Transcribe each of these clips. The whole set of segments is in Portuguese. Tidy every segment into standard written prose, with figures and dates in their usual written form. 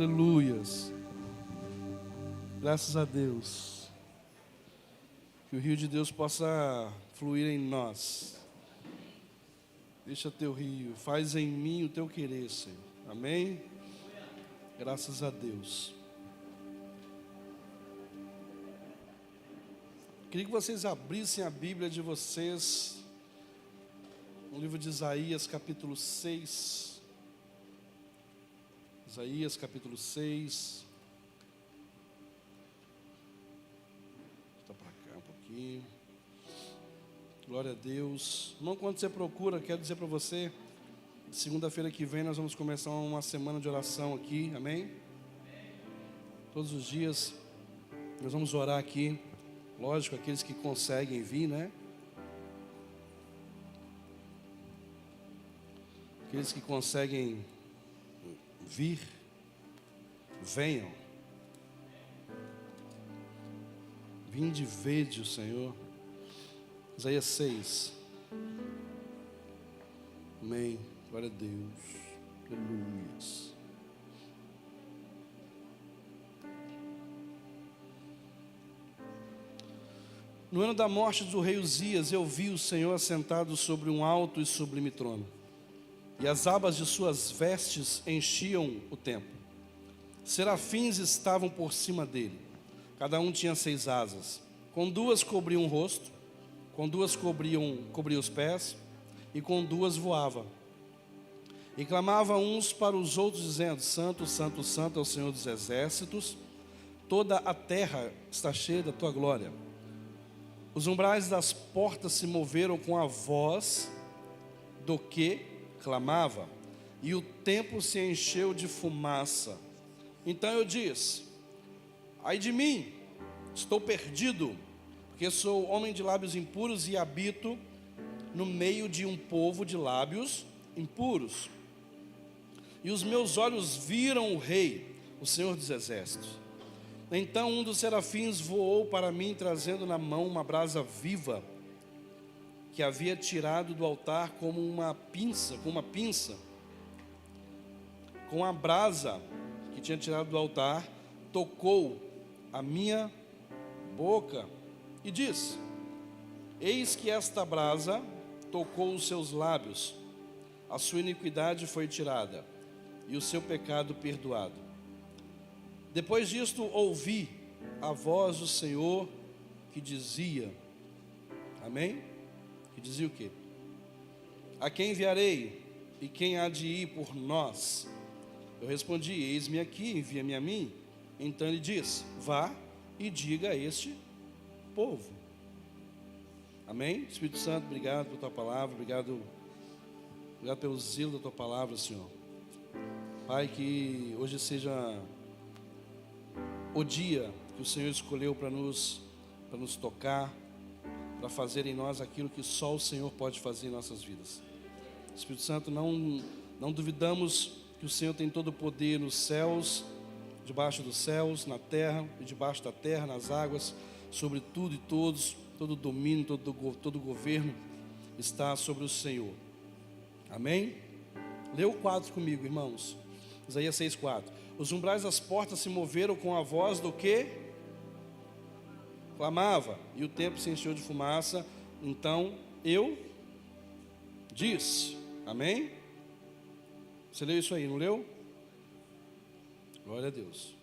Aleluias. Graças a Deus. Que o rio de Deus possa fluir em nós. Deixa teu rio, faz em mim o teu querer, Senhor. Amém? Graças a Deus. Queria que vocês abrissem a Bíblia de vocês no livro de Isaías, capítulo 6. Isaías, capítulo 6. Está para cá um pouquinho. Glória a Deus. Irmão, quando você procura, quero dizer para você, segunda-feira que vem nós vamos começar uma semana de oração aqui, amém? Todos os dias nós vamos orar aqui. Lógico, aqueles que conseguem vir, né? Aqueles que conseguem vir, venham. Vinde, vede o Senhor. Isaías 6. Amém. Glória a Deus. Aleluia. No ano da morte do rei Uzias, eu vi o Senhor assentado sobre um alto e sublime trono, e as abas de suas vestes enchiam o templo. Serafins estavam por cima dele, cada um tinha 6 asas, com 2 cobriam o rosto, com 2 cobriam os pés, e com 2 voava. E clamavam uns para os outros, dizendo: Santo, Santo, Santo é o Senhor dos exércitos, toda a terra está cheia da tua glória. Os umbrais das portas se moveram com a voz do que clamava, e o templo se encheu de fumaça. Então eu disse: ai de mim, estou perdido, porque sou homem de lábios impuros e habito no meio de um povo de lábios impuros. E os meus olhos viram o Rei, o Senhor dos exércitos. Então um dos serafins voou para mim, trazendo na mão uma brasa viva, que havia tirado do altar com uma pinça. Com a brasa que tinha tirado do altar, tocou a minha boca e disse: eis que esta brasa tocou os seus lábios, a sua iniquidade foi tirada, e o seu pecado perdoado. Depois disto ouvi a voz do Senhor que dizia, amém? Que dizia o quê? A quem enviarei, e quem há de ir por nós? Eu respondi: eis-me aqui, envia-me a mim. Então ele disse: vá e diga a este povo. Amém? Espírito Santo, obrigado por tua palavra, obrigado pelo zelo da tua palavra, Senhor. Pai, que hoje seja o dia que o Senhor escolheu para nos tocar, para fazer em nós aquilo que só o Senhor pode fazer em nossas vidas. Espírito Santo, não duvidamos que o Senhor tem todo o poder nos céus, debaixo dos céus, na terra e debaixo da terra, nas águas, sobre tudo e todos, todo domínio, todo governo está sobre o Senhor. Amém? Lê o 4 comigo, irmãos. Isaías 6:4. Os umbrais das portas se moveram com a voz do que clamava, e o templo se encheu de fumaça. Então eu disse, amém? Você leu isso aí, não leu? Glória a Deus.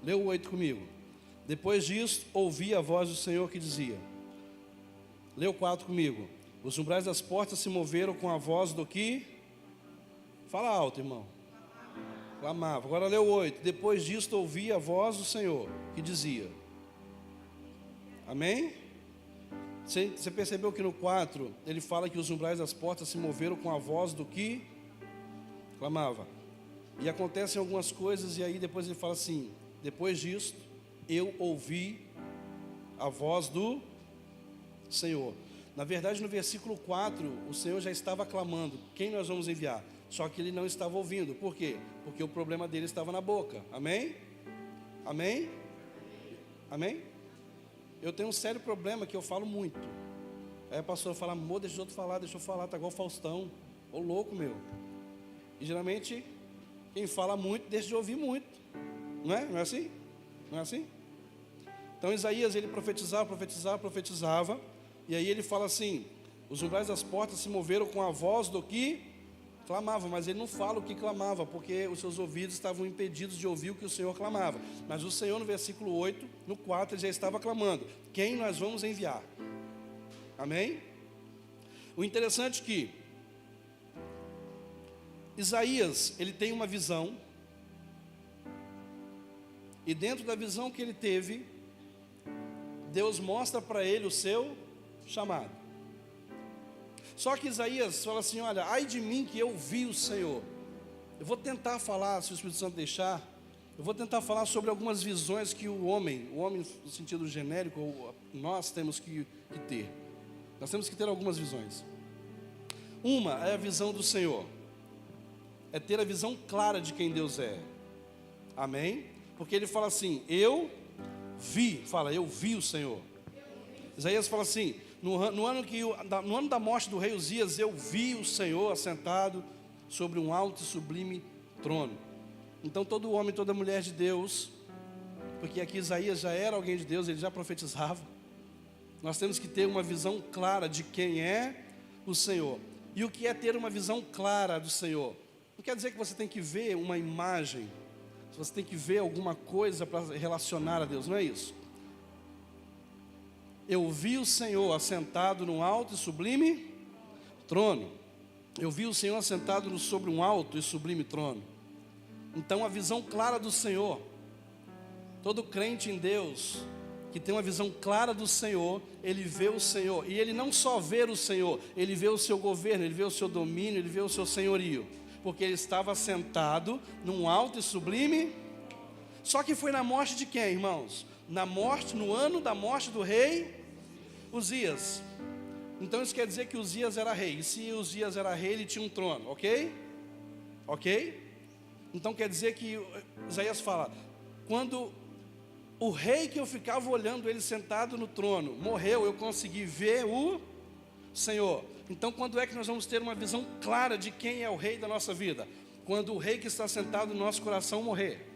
Leu o 8 comigo. Depois disso, ouvi a voz do Senhor que dizia. Leu o 4 comigo. Os umbrais das portas se moveram com a voz do que? Fala alto, irmão. Clamava. Agora leu o 8. Depois disso, ouvi a voz do Senhor que dizia. Amém? Você percebeu que no 4 ele fala que os umbrais das portas se moveram com a voz do que clamava. E acontecem algumas coisas, e aí depois ele fala assim: depois disso eu ouvi a voz do Senhor. Na verdade, no versículo 4, o Senhor já estava clamando: quem nós vamos enviar? Só que ele não estava ouvindo. Por quê? Porque o problema dele estava na boca. Amém? Amém? Amém? Eu tenho um sério problema que eu falo muito. Aí a pastora fala, amor, deixa eu falar, tá igual o Faustão. Ô louco, meu. E geralmente, quem fala muito, deixa de ouvir muito. Não é? Não é assim? Não é assim? Então Isaías, ele profetizava. E aí ele fala assim, os umbrais das portas se moveram com a voz do que clamava. Mas ele não fala o que clamava, porque os seus ouvidos estavam impedidos de ouvir o que o Senhor clamava. Mas o Senhor, no versículo 8, no 4, ele já estava clamando, quem nós vamos enviar? Amém? O interessante é que Isaías, ele tem uma visão, e dentro da visão que ele teve, Deus mostra para ele o seu chamado. Só que Isaías fala assim, olha, ai de mim que eu vi o Senhor. Eu vou tentar falar, se o Espírito Santo deixar, eu vou tentar falar sobre algumas visões que o homem no sentido genérico, nós temos que ter. Nós temos que ter algumas visões. Uma é a visão do Senhor. É ter a visão clara de quem Deus é. Amém? Porque ele fala assim, eu vi o Senhor. Isaías fala assim, no ano da morte do rei Uzias, eu vi o Senhor assentado sobre um alto e sublime trono. Então todo homem, toda mulher de Deus, porque aqui Isaías já era alguém de Deus, ele já profetizava. Nós temos que ter uma visão clara de quem é o Senhor. E o que é ter uma visão clara do Senhor? Não quer dizer que você tem que ver uma imagem, você tem que ver alguma coisa para relacionar a Deus, não é isso. Eu vi o Senhor assentado num alto e sublime trono. Eu vi o Senhor assentado sobre um alto e sublime trono. Então a visão clara do Senhor, todo crente em Deus, que tem uma visão clara do Senhor, ele vê o Senhor. E ele não só vê o Senhor, ele vê o seu governo, ele vê o seu domínio, ele vê o seu senhorio. Porque ele estava sentado num alto e sublime. Só que foi na morte de quem, irmãos? No ano da morte do rei Uzias. Então isso quer dizer que Uzias era rei. E se Uzias era rei, ele tinha um trono, ok? Ok? Então quer dizer que Isaías fala, quando o rei que eu ficava olhando ele sentado no trono morreu, eu consegui ver o Senhor. Então quando é que nós vamos ter uma visão clara de quem é o rei da nossa vida? Quando o rei que está sentado no nosso coração morrer.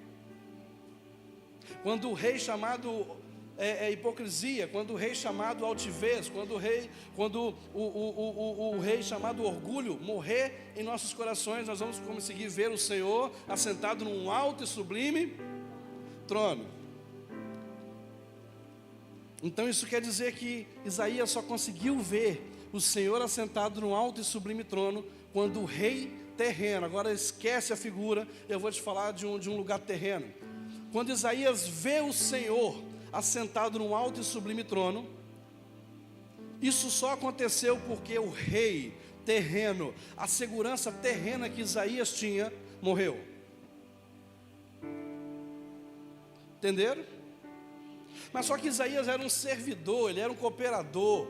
Quando o rei chamado hipocrisia, quando o rei chamado altivez, quando o rei chamado orgulho morrer em nossos corações, nós vamos conseguir ver o Senhor assentado num alto e sublime trono. Então isso quer dizer que Isaías só conseguiu ver o Senhor assentado num alto e sublime trono quando o rei terreno, agora esquece a figura, eu vou te falar de um lugar terreno. Quando Isaías vê o Senhor assentado num alto e sublime trono, isso só aconteceu porque o rei terreno, a segurança terrena que Isaías tinha, morreu. Entenderam? Mas só que Isaías era um servidor, ele era um cooperador.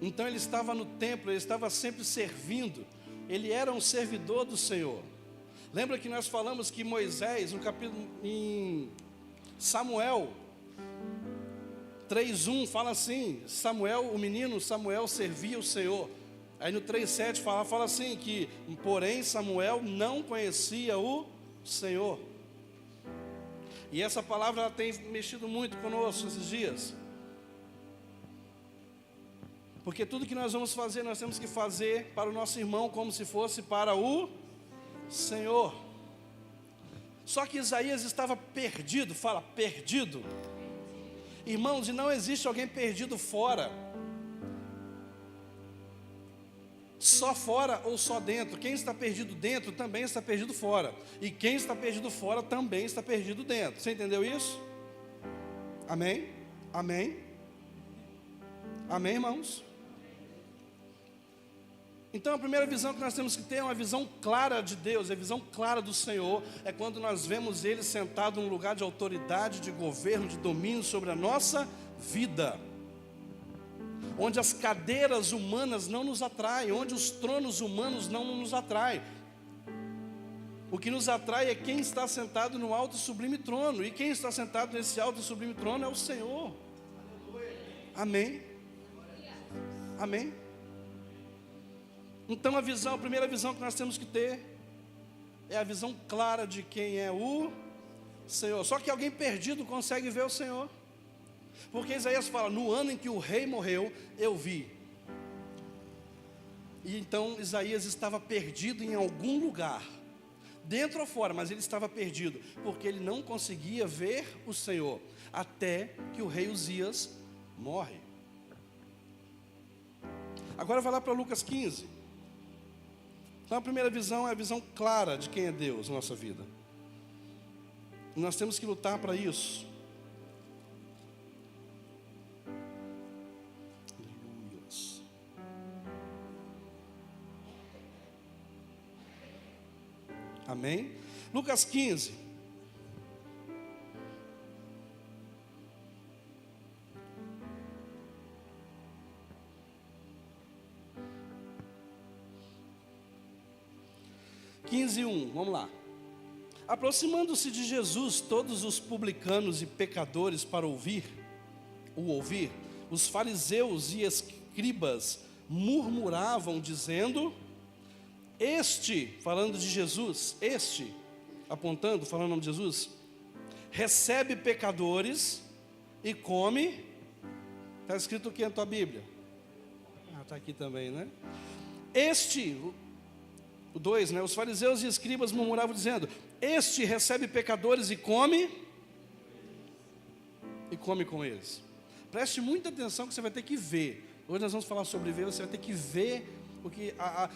Então ele estava no templo, ele estava sempre servindo. Ele era um servidor do Senhor. Lembra que nós falamos que Moisés, no capítulo em Samuel 3:1 fala assim, o menino Samuel servia o Senhor. Aí no 3:7 fala assim que, porém Samuel não conhecia o Senhor. E essa palavra ela tem mexido muito conosco esses dias. Porque tudo que nós vamos fazer, nós temos que fazer para o nosso irmão como se fosse para o Senhor. Só que Isaías estava perdido, fala, perdido. Irmãos, e não existe alguém perdido fora. Só fora ou só dentro. Quem está perdido dentro também está perdido fora. E quem está perdido fora também está perdido dentro. Você entendeu isso? Amém? Amém? Amém, irmãos? Então a primeira visão que nós temos que ter é uma visão clara de Deus, a visão clara do Senhor, é quando nós vemos Ele sentado num lugar de autoridade, de governo, de domínio sobre a nossa vida. Onde as cadeiras humanas não nos atraem, onde os tronos humanos não nos atraem. O que nos atrai é quem está sentado no alto e sublime trono. E quem está sentado nesse alto e sublime trono é o Senhor. Amém? Amém? Então a primeira visão que nós temos que ter é a visão clara de quem é o Senhor. Só que alguém perdido consegue ver o Senhor. Porque Isaías fala, no ano em que o rei morreu, eu vi. E então Isaías estava perdido em algum lugar, dentro ou fora, mas ele estava perdido, porque ele não conseguia ver o Senhor, até que o rei Uzias morre. Agora vai lá para Lucas 15. Então a primeira visão é a visão clara de quem é Deus na nossa vida. E nós temos que lutar para isso. Amém? Lucas 15. Vamos lá. Aproximando-se de Jesus, todos os publicanos e pecadores para ouvir, os fariseus e escribas murmuravam, dizendo: falando de Jesus, apontando, falando o nome de Jesus, recebe pecadores e come. Está escrito o que na tua Bíblia? Está aqui também, né? O 2, né? Os fariseus e escribas murmuravam, dizendo: este recebe pecadores e come com eles. Preste muita atenção que você vai ter que ver. Hoje nós vamos falar sobre ver, você vai ter que ver. Porque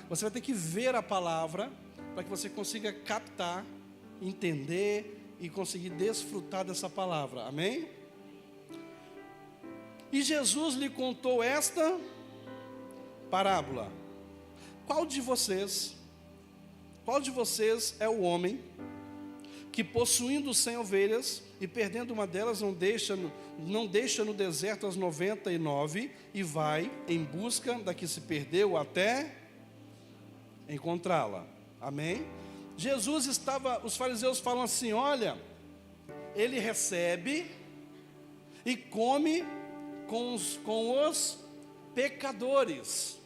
você vai ter que ver a palavra para que você consiga captar, entender e conseguir desfrutar dessa palavra. Amém? E Jesus lhe contou esta parábola: qual de vocês é o homem que, possuindo 100 ovelhas e perdendo uma delas, não deixa no deserto as 99 e vai em busca da que se perdeu até encontrá-la? Amém? Os fariseus falam assim: olha, ele recebe e come com os pecadores.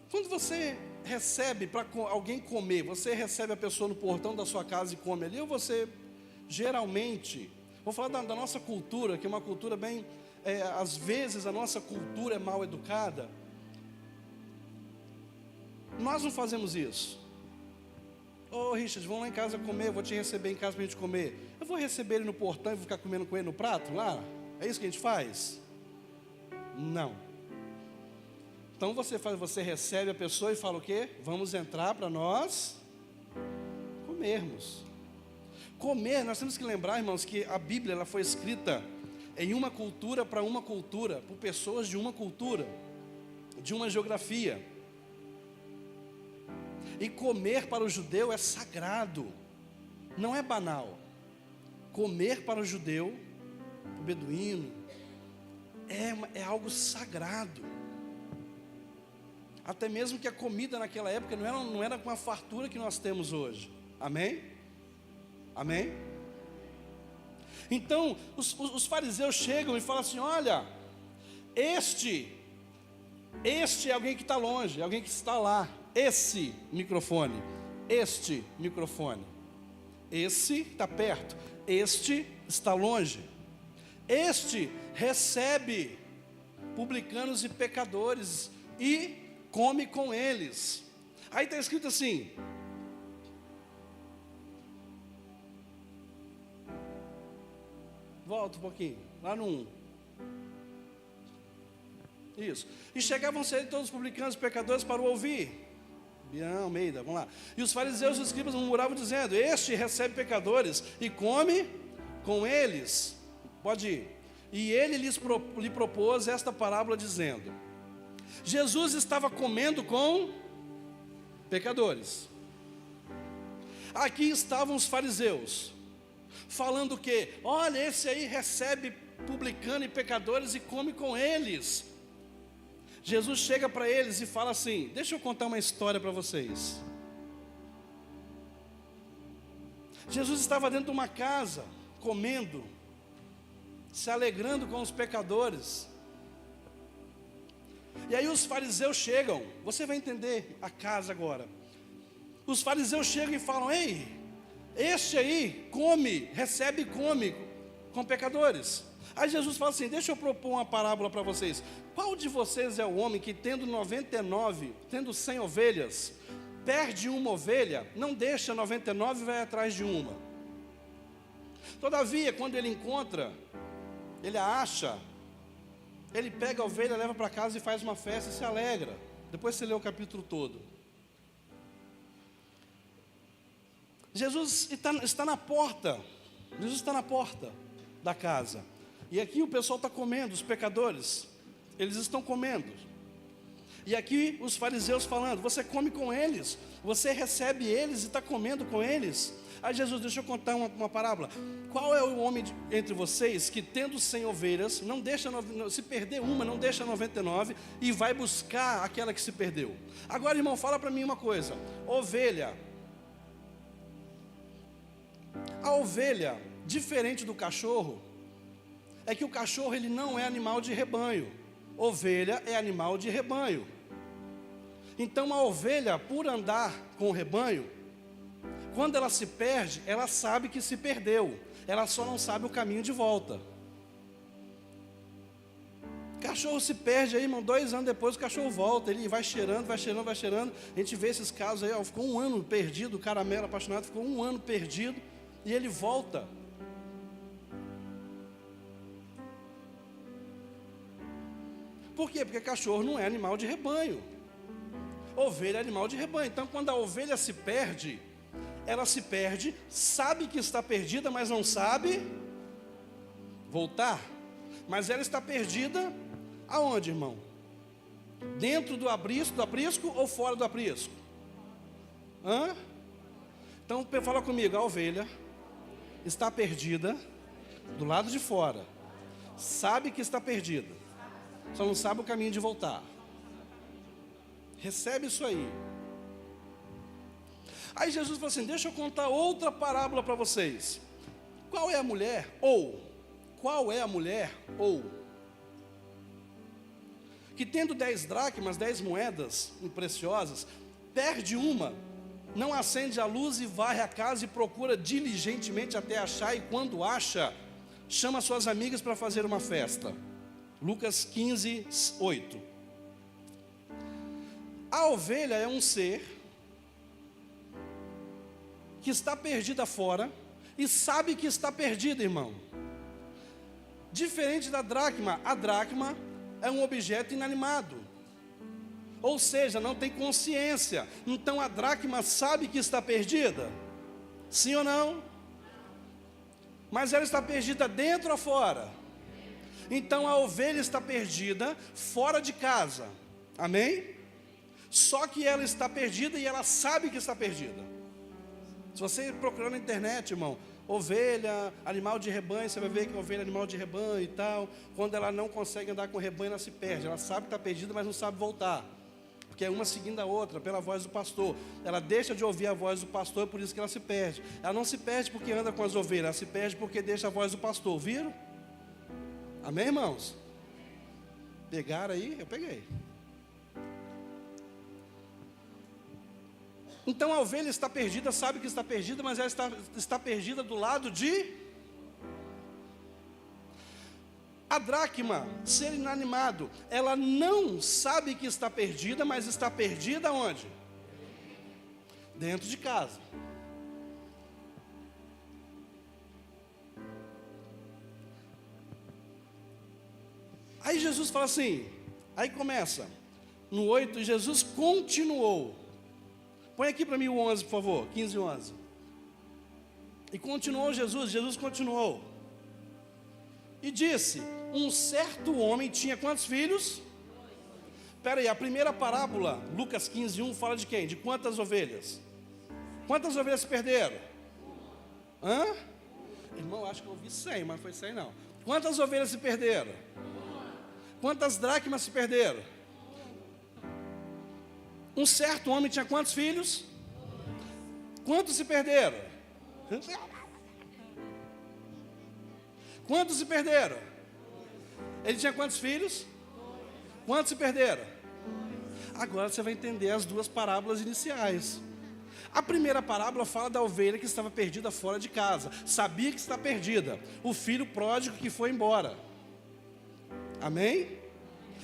Quando você recebe para alguém comer, você recebe a pessoa no portão da sua casa e come ali, ou você geralmente, vou falar da nossa cultura, que é uma cultura bem, às vezes a nossa cultura é mal educada. Nós não fazemos isso. Ô Richard, vamos lá em casa comer, eu vou te receber em casa para a gente comer. Eu vou receber ele no portão e vou ficar comendo com ele no prato lá? É isso que a gente faz? Não. Então você recebe a pessoa e fala o quê? Vamos entrar para nós comermos. Comer, nós temos que lembrar, irmãos, que a Bíblia ela foi escrita em uma cultura para uma cultura, por pessoas de uma cultura, de uma geografia. E comer para o judeu é sagrado, não é banal. Comer para o judeu, o beduíno, é algo sagrado. Até mesmo que a comida naquela época não era com a fartura que nós temos hoje. Amém? Amém? Então, os fariseus chegam e falam assim: olha, este é alguém que está longe, alguém que está lá. Esse microfone, esse está perto, este está longe. Este recebe publicanos e pecadores e come com eles. Aí está escrito assim: volta um pouquinho, lá no 1. Isso. E chegavam-se aí todos os publicanos e pecadores para o ouvir. Bian Almeida, vamos lá. E os fariseus e os escribas murmuravam, dizendo: este recebe pecadores e come com eles. Pode ir. E ele lhe propôs esta parábola, dizendo: Jesus estava comendo com pecadores. Aqui estavam os fariseus, falando que, olha, esse aí recebe publicano e pecadores e come com eles. Jesus chega para eles e fala assim: deixa eu contar uma história para vocês. Jesus estava dentro de uma casa, comendo, se alegrando com os pecadores. E aí os fariseus chegam, você vai entender a casa agora. Os fariseus chegam e falam: ei, este aí come, recebe e come com pecadores. Aí Jesus fala assim: deixa eu propor uma parábola para vocês. Qual de vocês é o homem que tendo 99, tendo 100 ovelhas, perde uma ovelha, não deixa 99 e vai atrás de uma? Todavia, quando ele encontra, ele a acha, ele pega a ovelha, leva para casa e faz uma festa e se alegra. Depois você lê o capítulo todo. Jesus está na porta. Jesus está na porta da casa. E aqui o pessoal está comendo, os pecadores, eles estão comendo. E aqui os fariseus falando: você come com eles, você recebe eles e está comendo com eles. Aí Jesus: deixa eu contar uma parábola. Qual é o homem entre vocês que, tendo 100 ovelhas, não deixa, se perder uma, não deixa 99 e vai buscar aquela que se perdeu? Agora, irmão, fala para mim uma coisa. Ovelha. A ovelha, diferente do cachorro, é que o cachorro ele não é animal de rebanho. Ovelha é animal de rebanho. Então a ovelha, por andar com o rebanho, quando ela se perde, ela sabe que se perdeu. Ela só não sabe o caminho de volta. Cachorro se perde aí, irmão, 2 anos depois o cachorro volta. Ele vai cheirando, vai cheirando, vai cheirando. A gente vê esses casos aí, ó, ficou 1 ano perdido, o caramelo apaixonado ficou 1 ano perdido e ele volta. Por quê? Porque cachorro não é animal de rebanho. Ovelha é animal de rebanho. Então quando a ovelha se perde, ela se perde, sabe que está perdida, mas não sabe voltar. Mas ela está perdida aonde, irmão? Dentro do aprisco ou fora do aprisco? Então fala comigo: a ovelha está perdida do lado de fora, sabe que está perdida, só não sabe o caminho de voltar. Recebe isso aí. Aí Jesus falou assim: deixa eu contar outra parábola para vocês. Qual é a mulher que, tendo 10 dracmas, 10 moedas preciosas, perde uma, não acende a luz e varre a casa e procura diligentemente até achar, e quando acha, chama suas amigas para fazer uma festa? Lucas 15, 8. A ovelha é um ser que está perdida fora e sabe que está perdida, irmão. Diferente da dracma, a dracma é um objeto inanimado, ou seja, não tem consciência. Então a dracma sabe que está perdida? Sim ou não? Mas ela está perdida dentro ou fora? Então a ovelha está perdida fora de casa. Amém? Só que ela está perdida e ela sabe que está perdida. Se você procurar na internet, irmão, ovelha, animal de rebanho, você vai ver que a ovelha é animal de rebanho e tal. Quando ela não consegue andar com o rebanho, ela se perde. Ela sabe que está perdida, mas não sabe voltar, porque é uma seguindo a outra, pela voz do pastor. Ela deixa de ouvir a voz do pastor, por isso que ela se perde. Ela não se perde porque anda com as ovelhas, ela se perde porque deixa a voz do pastor. Viram? Amém, irmãos? Pegaram aí? Eu peguei. Então a ovelha está perdida, sabe que está perdida, mas ela está perdida do lado de... A dracma, ser inanimado, ela não sabe que está perdida, mas está perdida onde? Dentro de casa. Aí Jesus fala assim, aí começa, no 8, Jesus continuou. Põe aqui para mim o 11, por favor, 15 e 11. E continuou Jesus continuou. E disse, um certo homem tinha quantos filhos? Espera aí, a primeira parábola, Lucas 15, 1, fala de quem? De quantas ovelhas? Quantas ovelhas se perderam? Irmão, acho que eu ouvi 100, mas não foi 100 não. Quantas ovelhas se perderam? Quantas dracmas se perderam? Um certo homem tinha quantos filhos? Quantos se perderam? Quantos se perderam? Ele tinha quantos filhos? Quantos se perderam? Agora você vai entender as duas parábolas iniciais. A primeira parábola fala da ovelha que estava perdida fora de casa. Sabia que está perdida. O filho pródigo que foi embora. Amém?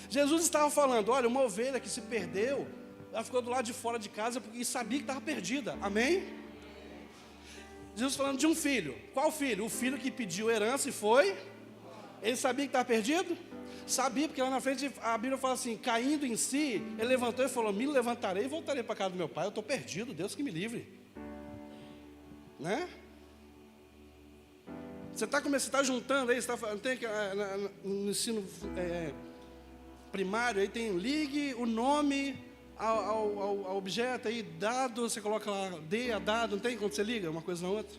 Jesus estava falando, olha, uma ovelha que se perdeu, ela ficou do lado de fora de casa e sabia que estava perdida. Amém? Jesus falando de um filho. Qual filho? O filho que pediu herança e foi. Ele sabia que estava perdido? Sabia, porque lá na frente a Bíblia fala assim, caindo em si, ele levantou e falou, me levantarei e voltarei para a casa do meu pai, eu estou perdido, Deus que me livre. Né? Você está juntando aí, tem no ensino primário, aí tem ligue o nome ao objeto, aí dado, você coloca lá, D a dado, não tem quando você liga uma coisa na outra?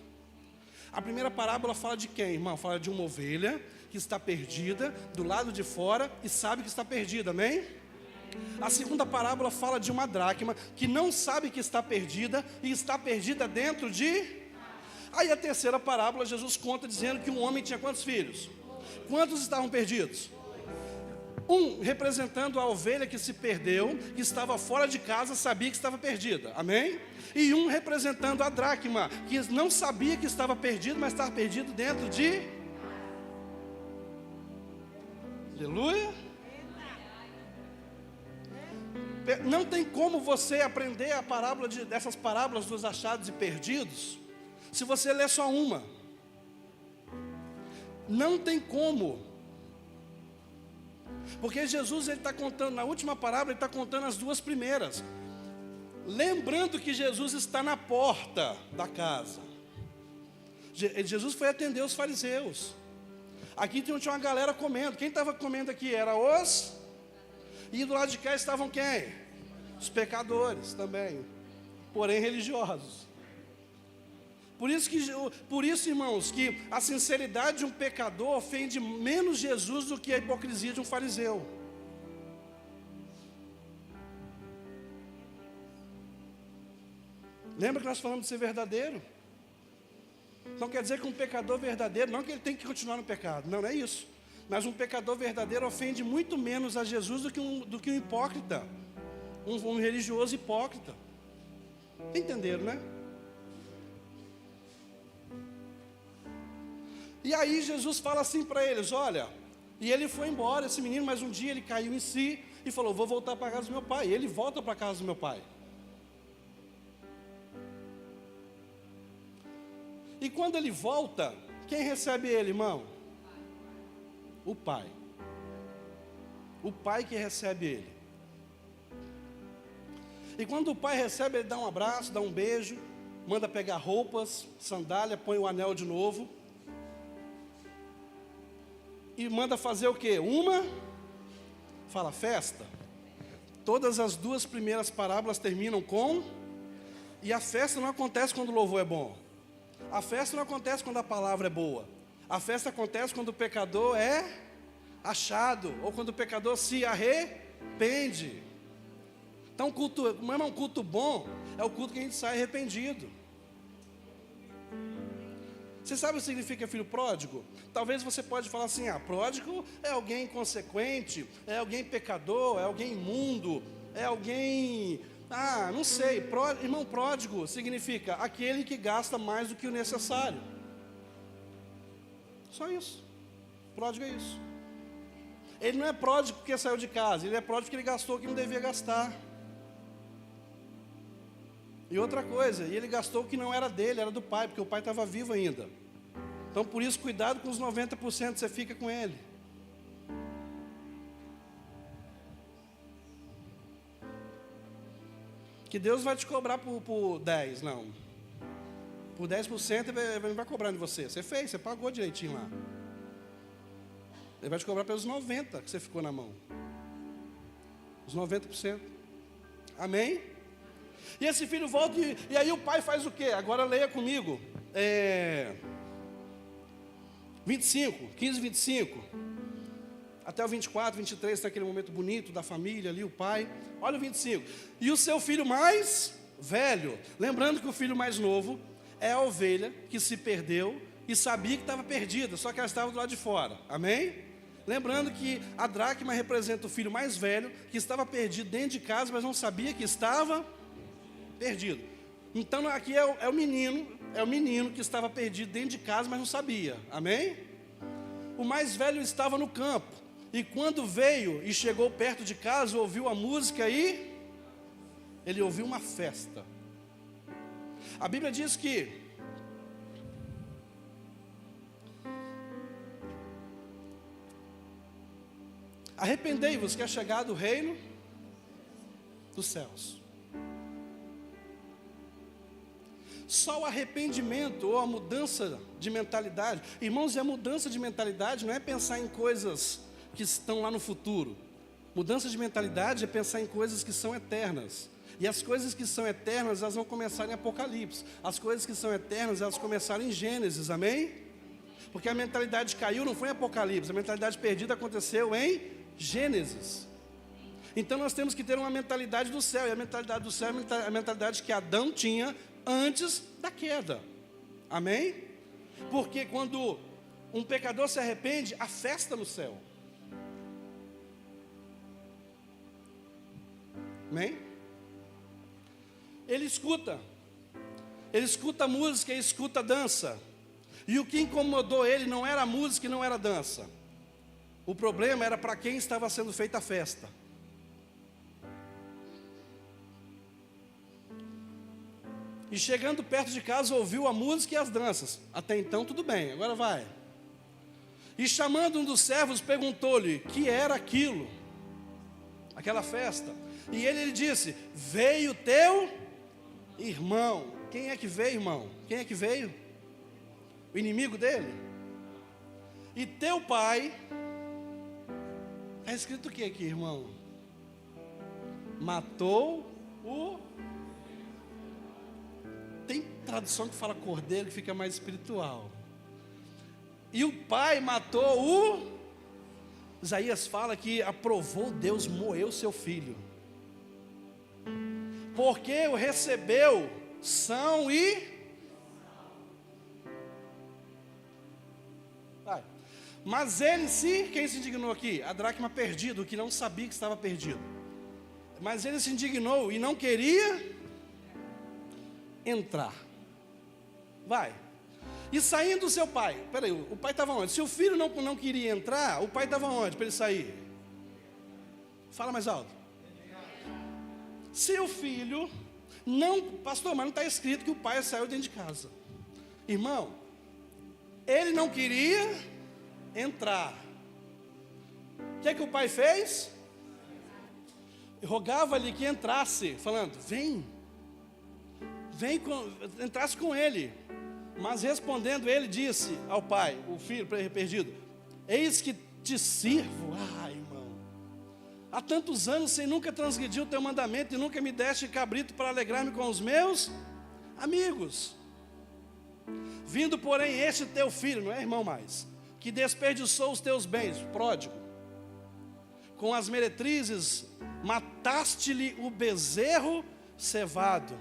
A primeira parábola fala de quem, irmão? Fala de uma ovelha que está perdida, do lado de fora, e sabe que está perdida, amém? A segunda parábola fala de uma dracma, que não sabe que está perdida, e está perdida dentro de... Aí a terceira parábola, Jesus conta dizendo que um homem tinha quantos filhos? Quantos estavam perdidos? Um representando a ovelha que se perdeu, que estava fora de casa, sabia que estava perdida, amém? E um representando a dracma, que não sabia que estava perdido, mas estava perdido dentro de... Aleluia. Não tem como você aprender a parábola dessas parábolas dos achados e perdidos, se você ler só uma. Não tem como. Porque Jesus, ele está contando, na última parábola, ele está contando as duas primeiras. Lembrando que Jesus está na porta da casa. Jesus foi atender os fariseus. Aqui tinha uma galera comendo. Quem estava comendo aqui era os... E do lado de cá estavam quem? Os pecadores também. Porém religiosos. Por isso, irmãos, que a sinceridade de um pecador ofende menos Jesus do que a hipocrisia de um fariseu. Lembra que nós falamos de ser verdadeiro? Não quer dizer que um pecador verdadeiro, não que ele tem que continuar no pecado, não é isso. Mas um pecador verdadeiro ofende muito menos a Jesus do que um hipócrita, um religioso hipócrita. Entenderam, né? E aí Jesus fala assim para eles, olha, e ele foi embora, esse menino, mas um dia ele caiu em si e falou, vou voltar para a casa do meu pai. E ele volta para a casa do meu pai. E quando ele volta, quem recebe ele, irmão? O pai. O pai que recebe ele. E quando o pai recebe, ele dá um abraço, dá um beijo, manda pegar roupas, sandália, põe o anel de novo. E manda fazer o quê? Fala, festa. Todas as duas primeiras parábolas terminam com... E a festa não acontece quando o louvor é bom. A festa não acontece quando a palavra é boa. A festa acontece quando o pecador é achado, ou quando o pecador se arrepende. Então, culto bom é o culto que a gente sai arrependido. Você sabe o que significa filho pródigo? Talvez você pode falar assim, pródigo é alguém inconsequente, é alguém pecador, é alguém imundo, é alguém... não sei, irmão, pródigo significa aquele que gasta mais do que o necessário. Só isso. Pródigo é isso. Ele não é pródigo porque saiu de casa, ele é pródigo porque ele gastou o que não devia gastar. E outra coisa, ele gastou o que não era dele, era do pai, porque o pai estava vivo ainda. Então por isso, cuidado com os 90% que você fica com ele. Que Deus vai te cobrar por 10, não. Por 10% ele não vai cobrar de você. Você fez, você pagou direitinho lá. Ele vai te cobrar pelos 90% que você ficou na mão. Os 90%. Amém? E esse filho volta e aí o pai faz o quê? Agora leia comigo. 25. até o 24, 23, tem aquele momento bonito da família ali, o pai. Olha o 25. E o seu filho mais velho, lembrando que o filho mais novo é a ovelha que se perdeu e sabia que estava perdida, só que ela estava do lado de fora, amém? Lembrando que a dracma representa o filho mais velho, que estava perdido dentro de casa, mas não sabia que estava perdido. Então aqui é o menino que estava perdido dentro de casa, mas não sabia, amém? O mais velho estava no campo, e quando veio e chegou perto de casa, ouviu a música e ele ouviu uma festa. A Bíblia diz que arrependei-vos que é chegado o reino dos céus. Só o arrependimento ou a mudança de mentalidade, irmãos, a mudança de mentalidade não é pensar em coisas que estão lá no futuro. Mudança de mentalidade é pensar em coisas que são eternas. E as coisas que são eternas, elas vão começar em Apocalipse. As coisas que são eternas, elas começaram em Gênesis, amém? Porque a mentalidade caiu, não foi em Apocalipse. A mentalidade perdida aconteceu em Gênesis. Então nós temos que ter uma mentalidade do céu. E a mentalidade do céu é a mentalidade que Adão tinha antes da queda. Amém? Porque quando um pecador se arrepende, há festa no céu. Amém? Ele escuta a música, ele escuta a dança. E o que incomodou ele não era a música e não era a dança. O problema era para quem estava sendo feita a festa. E chegando perto de casa, ouviu a música e as danças. Até então tudo bem, agora vai. E chamando um dos servos, perguntou-lhe que era aquilo, aquela festa. E ele disse: veio teu irmão. Quem é que veio, irmão? Quem é que veio? O inimigo dele? E teu pai, está escrito o que aqui, irmão? Matou o... Tem tradução que fala cordeiro, que fica mais espiritual. E o pai matou o... Isaías fala que aprovou Deus moer o seu filho. Porque o recebeu são e... Vai. Mas ele quem se indignou aqui? A dracma perdida, o que não sabia que estava perdido. Mas ele se indignou e não queria entrar. Vai. E saindo o seu pai, peraí, o pai estava onde? Se o filho não queria entrar, o pai estava onde para ele sair? Fala mais alto. Se o filho não, pastor, mas não está escrito que o pai saiu dentro de casa. Irmão, ele não queria entrar. O que é que o pai fez? Rogava-lhe que entrasse, falando: entrasse com ele. Mas respondendo ele, disse ao pai, o filho perdido: eis que te sirvo, irmão, há tantos anos sem nunca transgredir o teu mandamento, e nunca me deste cabrito para alegrar-me com os meus amigos. Vindo, porém, este teu filho, não é irmão mais, que desperdiçou os teus bens, pródigo, com as meretrizes, mataste-lhe o bezerro cevado.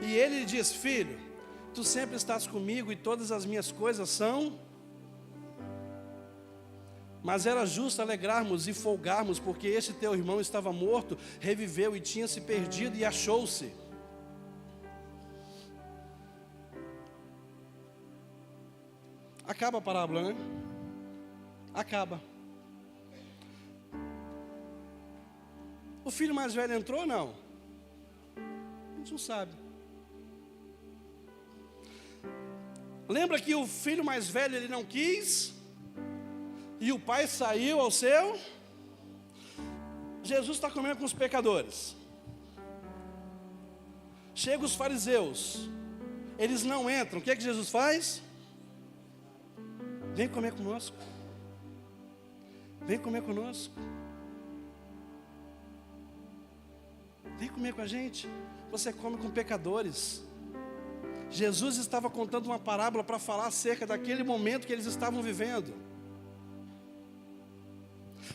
E ele lhe diz: filho, tu sempre estás comigo e todas as minhas coisas são... Mas era justo alegrarmos e folgarmos, porque este teu irmão estava morto, reviveu, e tinha se perdido e achou-se. Acaba a parábola, né? Acaba. O filho mais velho entrou ou não? A gente não sabe. Lembra que o filho mais velho ele não quis, e o pai saiu ao seu... Jesus está comendo com os pecadores. Chegam os fariseus, eles não entram. O que é que Jesus faz? Vem comer conosco. Vem comer conosco. Vem comer com a gente. Você come com pecadores. Jesus estava contando uma parábola para falar acerca daquele momento que eles estavam vivendo.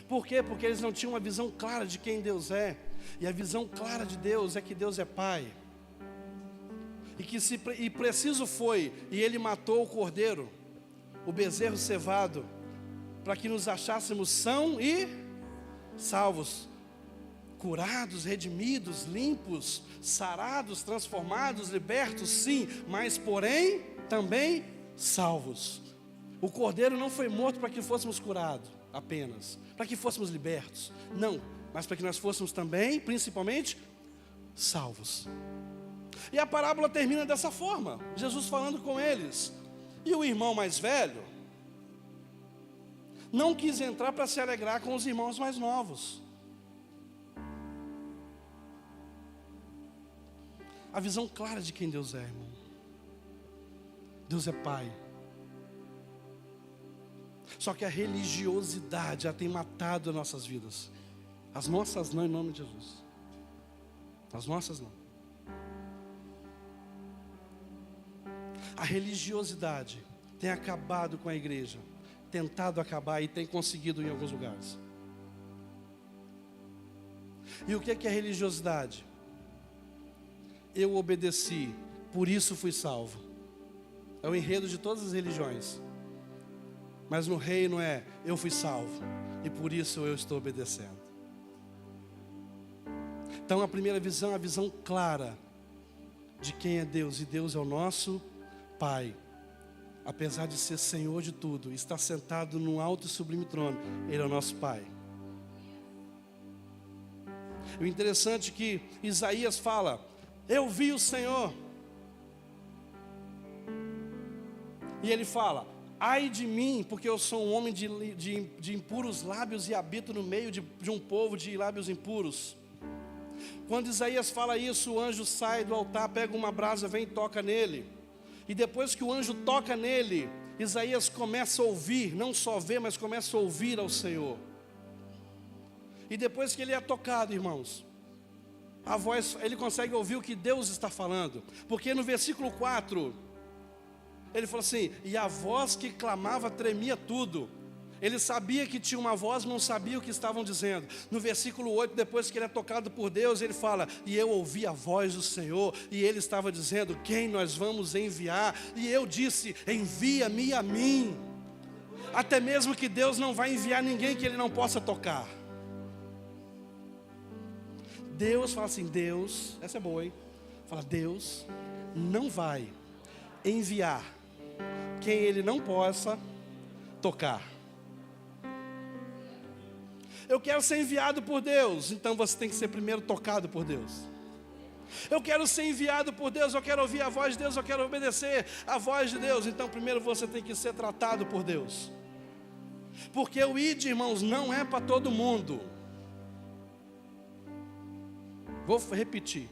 Por quê? Porque eles não tinham uma visão clara de quem Deus é. E a visão clara de Deus é que Deus é Pai. E preciso foi, e Ele matou o cordeiro, o bezerro cevado, para que nos achássemos são e salvos, curados, redimidos, limpos, sarados, transformados, libertos, sim, mas porém também salvos. O cordeiro não foi morto para que fôssemos curados apenas, para que fôssemos libertos, não, mas para que nós fôssemos também, principalmente, salvos. E a parábola termina dessa forma, Jesus falando com eles. E o irmão mais velho não quis entrar para se alegrar com os irmãos mais novos. A visão clara de quem Deus é, irmão. Deus é Pai. Só que a religiosidade já tem matado as nossas vidas. As nossas não, em nome de Jesus. As nossas não. A religiosidade tem acabado com a igreja, tentado acabar e tem conseguido em alguns lugares. E o que é religiosidade? Eu obedeci, por isso fui salvo. É o enredo de todas as religiões. Mas no reino é, eu fui salvo e por isso eu estou obedecendo. Então a primeira visão é a visão clara de quem é Deus. E Deus é o nosso Pai. Apesar de ser Senhor de tudo, está sentado num alto e sublime trono, Ele é o nosso Pai. O interessante é que Isaías fala, eu vi o Senhor. E ele fala, ai de mim, porque eu sou um homem de impuros lábios e habito no meio de um povo de lábios impuros. Quando Isaías fala isso, o anjo sai do altar, pega uma brasa, vem e toca nele. E depois que o anjo toca nele, Isaías começa a ouvir, não só ver, mas começa a ouvir ao Senhor. E depois que ele é tocado, irmãos, a voz, ele consegue ouvir o que Deus está falando. Porque no versículo 4, ele falou assim, e a voz que clamava tremia tudo. Ele sabia que tinha uma voz, mas não sabia o que estavam dizendo. No versículo 8, depois que ele é tocado por Deus, ele fala, e eu ouvi a voz do Senhor, e ele estava dizendo, quem nós vamos enviar? E eu disse, envia-me a mim. Até mesmo que Deus não vai enviar ninguém que ele não possa tocar. Deus fala assim, Deus, essa é boa, hein? Fala, Deus não vai enviar quem ele não possa tocar. Eu quero ser enviado por Deus, então você tem que ser primeiro tocado por Deus. Eu quero ser enviado por Deus, eu quero ouvir a voz de Deus, eu quero obedecer a voz de Deus. Então primeiro você tem que ser tratado por Deus. Porque o ID, irmãos, não é para todo mundo. Vou repetir.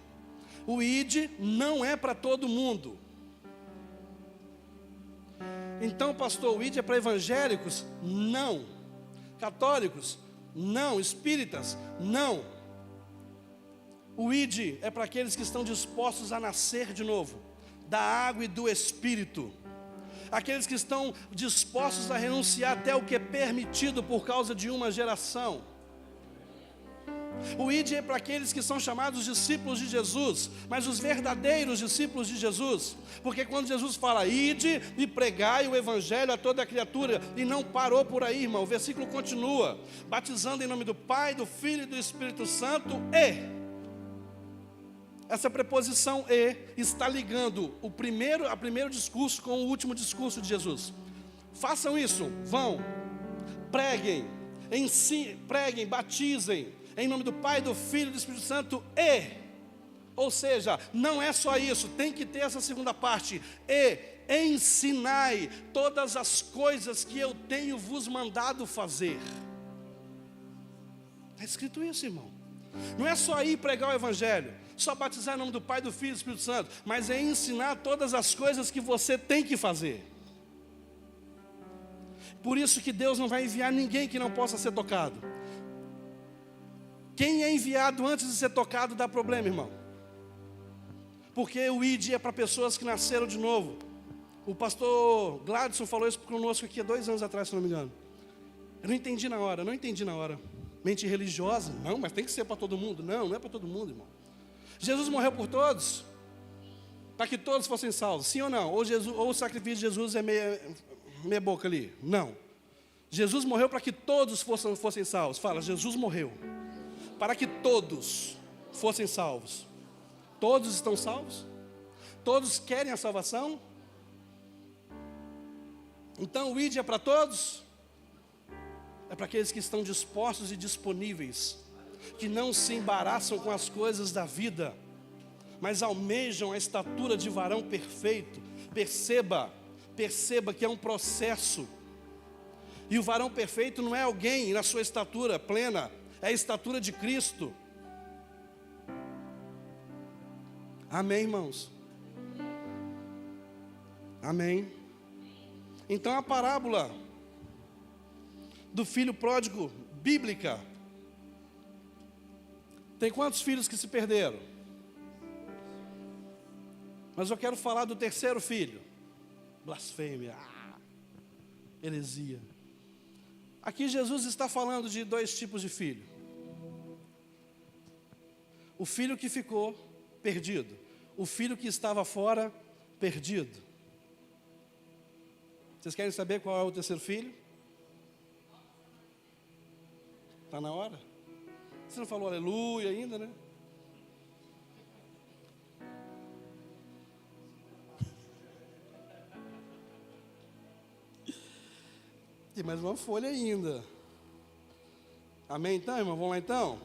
O ID não é para todo mundo. Então, pastor, o ID é para evangélicos? Não. Católicos? Não. Espíritas? Não. O ID é para aqueles que estão dispostos a nascer de novo, da água e do Espírito. Aqueles que estão dispostos a renunciar até o que é permitido por causa de uma geração. O ID é para aqueles que são chamados discípulos de Jesus, mas os verdadeiros discípulos de Jesus. Porque quando Jesus fala, ide e pregai o evangelho a toda a criatura, e não parou por aí, irmão, o versículo continua, batizando em nome do Pai, do Filho e do Espírito Santo, e essa preposição e está ligando o primeiro discurso com o último discurso de Jesus. Façam isso, vão, preguem, preguem, batizem, em nome do Pai, do Filho e do Espírito Santo, ou seja, não é só isso, tem que ter essa segunda parte, ensinai todas as coisas que eu tenho vos mandado fazer. Está escrito isso, irmão. Não é só ir pregar o evangelho, só batizar em nome do Pai, do Filho e do Espírito Santo, mas é ensinar todas as coisas que você tem que fazer. Por isso que Deus não vai enviar ninguém que não possa ser tocado. Quem é enviado antes de ser tocado dá problema, irmão. Porque o ID é para pessoas que nasceram de novo. O pastor Gladson falou isso conosco aqui há 2 anos atrás, se não me engano. Eu não entendi na hora. Mente religiosa, não, mas tem que ser para todo mundo. Não, não é para todo mundo, irmão. Jesus morreu por todos, para que todos fossem salvos, sim ou não? Ou o sacrifício de Jesus é meia boca ali? Não. Jesus morreu para que todos fossem salvos. Fala, Jesus morreu para que todos fossem salvos. Todos estão salvos? Todos querem a salvação? Então o ID é para todos? É para aqueles que estão dispostos e disponíveis, que não se embaraçam com as coisas da vida, mas almejam a estatura de varão perfeito. Perceba que é um processo. E o varão perfeito não é alguém na sua estatura plena, é a estatura de Cristo. Amém, irmãos? Amém. Então a parábola do filho pródigo, bíblica, tem quantos filhos que se perderam? Mas eu quero falar do terceiro filho. Blasfêmia, heresia. Aqui Jesus está falando de dois tipos de filho. O filho que ficou perdido, o filho que estava fora, perdido. Vocês querem saber qual é o terceiro filho? Está na hora? Você não falou aleluia ainda, né? Tem mais uma folha ainda. Amém então, irmão? Vamos lá então?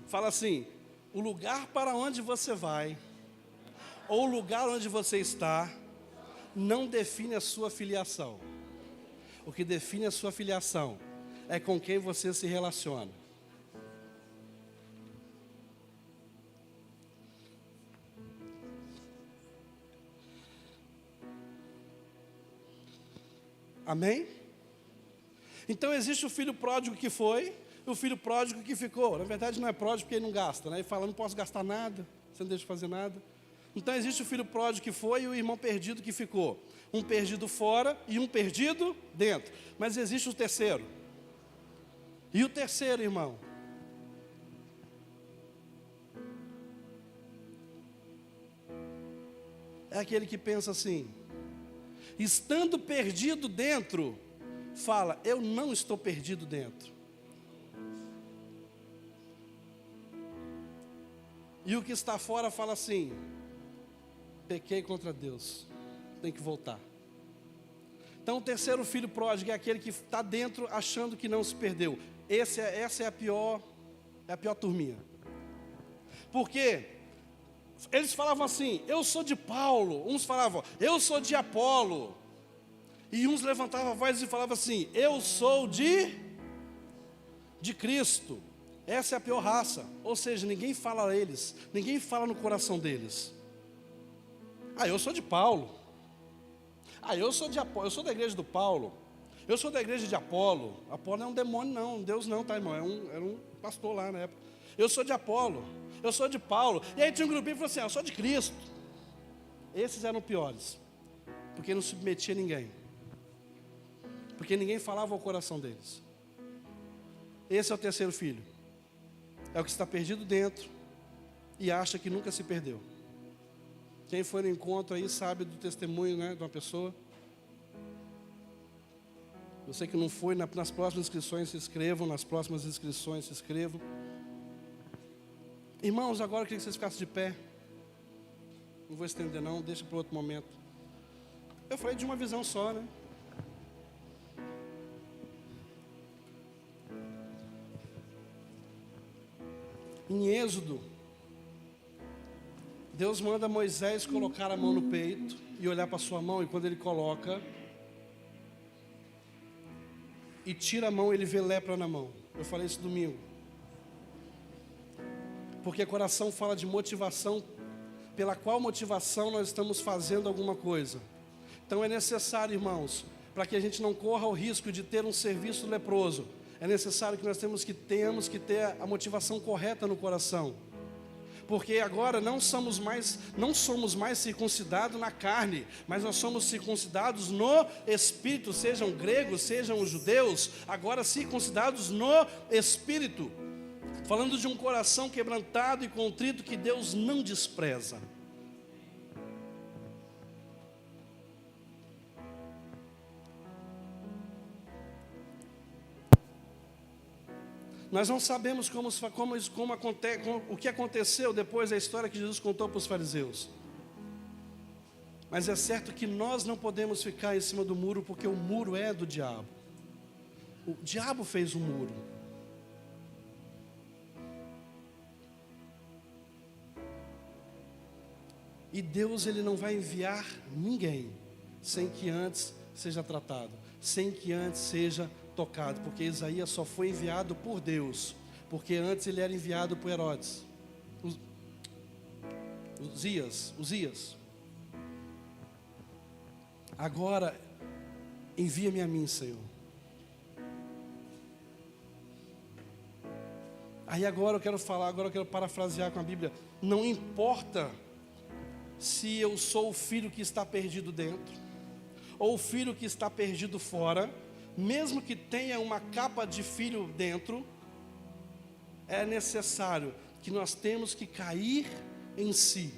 Fala assim: o lugar para onde você vai, ou o lugar onde você está, não define a sua filiação. O que define a sua filiação é com quem você se relaciona. Amém? Então existe o filho pródigo que foi, e o filho pródigo que ficou. Na verdade não é pródigo porque ele não gasta, né? Ele fala, não posso gastar nada, você não deixa de fazer nada. Então existe o filho pródigo que foi e o irmão perdido que ficou. Um perdido fora e um perdido dentro. Mas existe o terceiro. E o terceiro, irmão? É aquele que pensa assim, estando perdido dentro, fala, eu não estou perdido dentro. E o que está fora fala assim, pequei contra Deus, tem que voltar. Então o terceiro filho pródigo é aquele que está dentro achando que não se perdeu. Essa é a pior turminha. Porque eles falavam assim, eu sou de Paulo. Uns falavam, eu sou de Apolo. E uns levantavam a voz e falavam assim, eu sou de Cristo. Essa é a pior raça. Ou seja, ninguém fala a eles, ninguém fala no coração deles. Eu sou de Paulo. Eu sou de Apolo, eu sou da igreja do Paulo. Eu sou da igreja de Apolo. Apolo não é um demônio não, Deus não, tá, irmão? Era um pastor lá na época. Eu sou de Apolo, eu sou de Paulo. E aí tinha um grupinho que falou assim, eu sou de Cristo. Esses eram piores, porque não submetia ninguém, porque ninguém falava ao coração deles. Esse é o terceiro filho. É o que está perdido dentro e acha que nunca se perdeu. Quem foi no encontro aí sabe do testemunho, né, de uma pessoa. Você que não foi, nas próximas inscrições se inscrevam, nas próximas inscrições se inscrevam. Irmãos, agora eu queria que vocês ficassem de pé. Não vou estender não, deixa para outro momento. Eu falei de uma visão só, né? Em Êxodo, Deus manda Moisés colocar a mão no peito e olhar para sua mão, e quando ele coloca e tira a mão, ele vê lepra na mão. Eu falei isso domingo. Porque coração fala de motivação, pela qual motivação nós estamos fazendo alguma coisa. Então é necessário, irmãos, para que a gente não corra o risco de ter um serviço leproso, é necessário que nós temos que ter a motivação correta no coração. porque agora não somos mais circuncidados na carne, mas nós somos circuncidados no Espírito, sejam gregos, sejam judeus, agora circuncidados no Espírito, falando de um coração quebrantado e contrito que Deus não despreza. Nós não sabemos o que aconteceu depois da história que Jesus contou para os fariseus. Mas é certo que nós não podemos ficar em cima do muro, porque o muro é do diabo. O diabo fez um muro. E Deus, Ele não vai enviar ninguém sem que antes seja tratado, sem que antes seja tocado, porque Isaías só foi enviado por Deus, porque antes ele era enviado por Herodes, Uzias. Agora envia-me a mim, Senhor. Aí agora eu quero parafrasear com a Bíblia. Não importa se eu sou o filho que está perdido dentro, ou o filho que está perdido fora, mesmo que tenha uma capa de filho dentro, é necessário que nós temos que cair em si.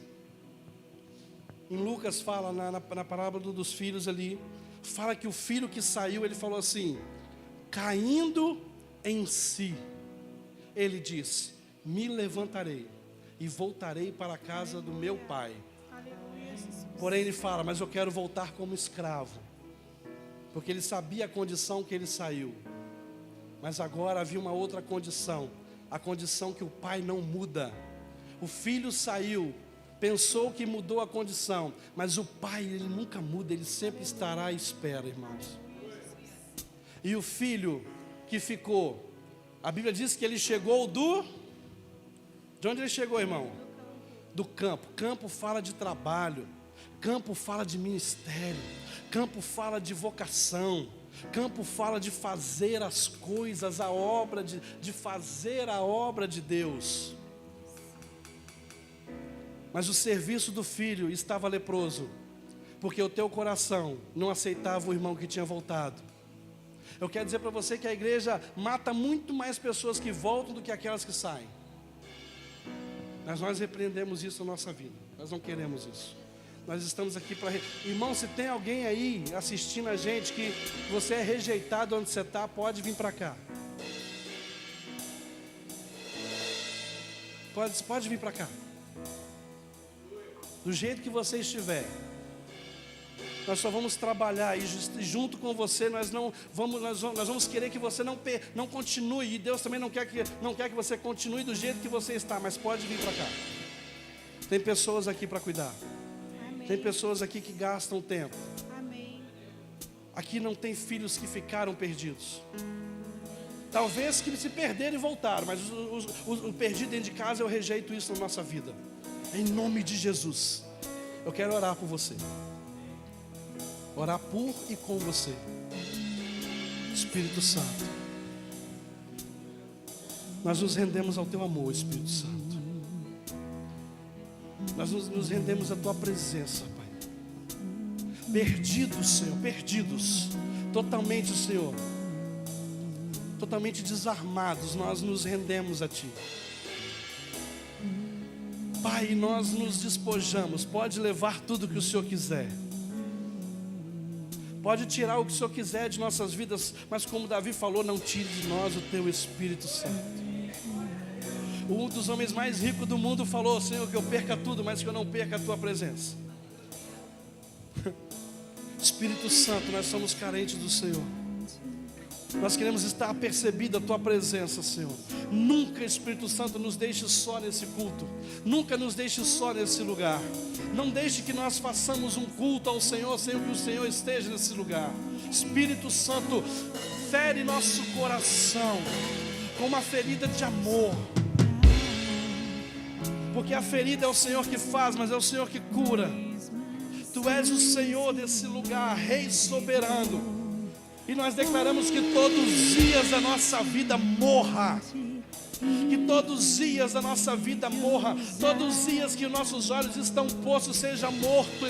Em Lucas fala, na parábola dos filhos ali, fala que o filho que saiu, ele falou assim, caindo em si, ele disse, me levantarei e voltarei para a casa do meu pai. Porém ele fala, mas eu quero voltar como escravo. Porque ele sabia a condição que ele saiu. Mas agora havia uma outra condição. A condição que o pai não muda. O filho saiu, pensou que mudou a condição. Mas o pai, ele nunca muda, ele sempre estará à espera, irmãos. E o filho que ficou, a Bíblia diz que ele chegou de onde ele chegou, irmão? Do campo. Campo fala de trabalho. Campo fala de ministério. Campo fala de vocação. Campo fala de fazer as coisas, a obra de fazer a obra de Deus. Mas o serviço do filho estava leproso, porque o teu coração não aceitava o irmão que tinha voltado. Eu quero dizer para você que a igreja mata muito mais pessoas que voltam do que aquelas que saem. Mas nós repreendemos isso na nossa vida. Nós não queremos isso. Nós estamos aqui para... Irmão, se tem alguém aí assistindo a gente que você é rejeitado onde você está, pode vir para cá. Pode vir para cá. Do jeito que você estiver. Nós só vamos trabalhar e junto com você nós vamos querer que você não continue. E Deus também não quer que você continue do jeito que você está, mas pode vir para cá. Tem pessoas aqui para cuidar. Tem pessoas aqui que gastam tempo. Amém. Aqui não tem filhos que ficaram perdidos. Talvez que se perderam e voltaram, mas o perdido dentro de casa, eu rejeito isso na nossa vida. Em nome de Jesus, eu quero orar por você. Orar por e com você. Espírito Santo, nós nos rendemos ao teu amor, Espírito Santo. Nós nos rendemos à tua presença, Pai. Perdidos, Senhor, perdidos. Totalmente, Senhor. Totalmente desarmados, nós nos rendemos a Ti. Pai, nós nos despojamos. Pode levar tudo que o Senhor quiser. Pode tirar o que o Senhor quiser de nossas vidas. Mas como Davi falou, não tire de nós o Teu Espírito Santo. Um dos homens mais ricos do mundo falou, Senhor, que eu perca tudo, mas que eu não perca a Tua presença. Espírito Santo, nós somos carentes do Senhor. Nós queremos estar apercebido a Tua presença, Senhor. Nunca, Espírito Santo, nos deixe só nesse culto. Nunca nos deixe só nesse lugar. Não deixe que nós façamos um culto ao Senhor sem que o Senhor esteja nesse lugar. Espírito Santo, fere nosso coração com uma ferida de amor. Porque a ferida é o Senhor que faz, mas é o Senhor que cura. Tu és o Senhor desse lugar, Rei soberano. E nós declaramos que todos os dias da nossa vida morra Que todos os dias da nossa vida morra, todos os dias que nossos olhos estão postos seja morto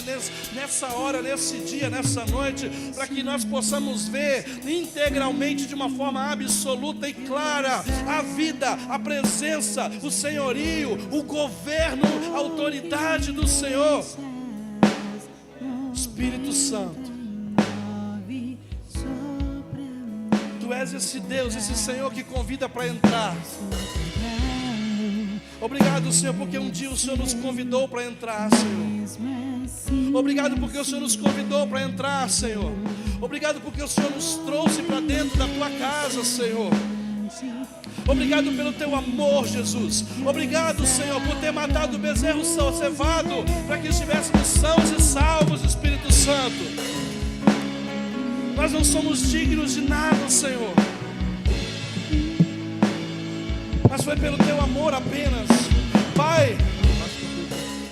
nessa hora, nesse dia, nessa noite, para que nós possamos ver integralmente, de uma forma absoluta e clara, a vida, a presença, o senhorio, o governo, a autoridade do Senhor. Espírito Santo, Tu és esse Deus, esse Senhor que convida para entrar. Obrigado, Senhor, porque um dia o Senhor nos convidou para entrar, Senhor. Obrigado porque o Senhor nos convidou para entrar, Senhor. Obrigado porque o Senhor nos trouxe para dentro da Tua casa, Senhor. Obrigado pelo Teu amor, Jesus. Obrigado, Senhor, por ter matado o bezerro cevado, para que estivéssemos sãos e salvos, Espírito Santo. Nós não somos dignos de nada, Senhor, mas foi pelo Teu amor apenas. Pai,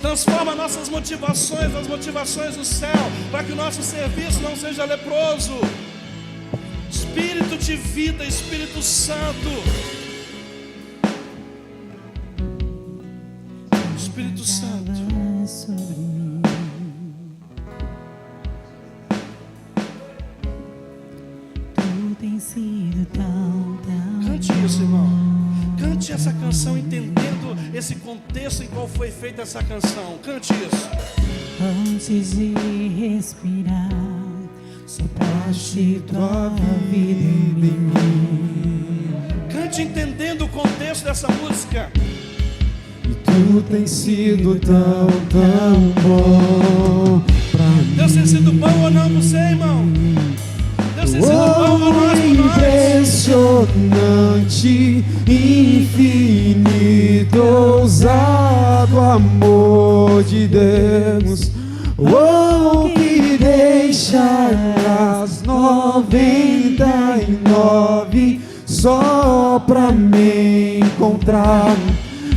transforma nossas motivações, as motivações do céu, para que o nosso serviço não seja leproso. Espírito de vida, Espírito Santo, Espírito Santo, Tu tens sido tão cante isso, irmão. Cante essa canção entendendo esse contexto em qual foi feita essa canção. Cante isso. Antes de respirar, sopraste tua vida em mim. Cante entendendo o contexto dessa música. E Tu tens sido tão, tão bom pra mim. Deus tem sido bom ou não, você, irmão? Deus tem sido bom ou nós por nós? Impressionante, infinito, ousado amor de Deus. Oh, que deixa as 99 só pra me encontrar.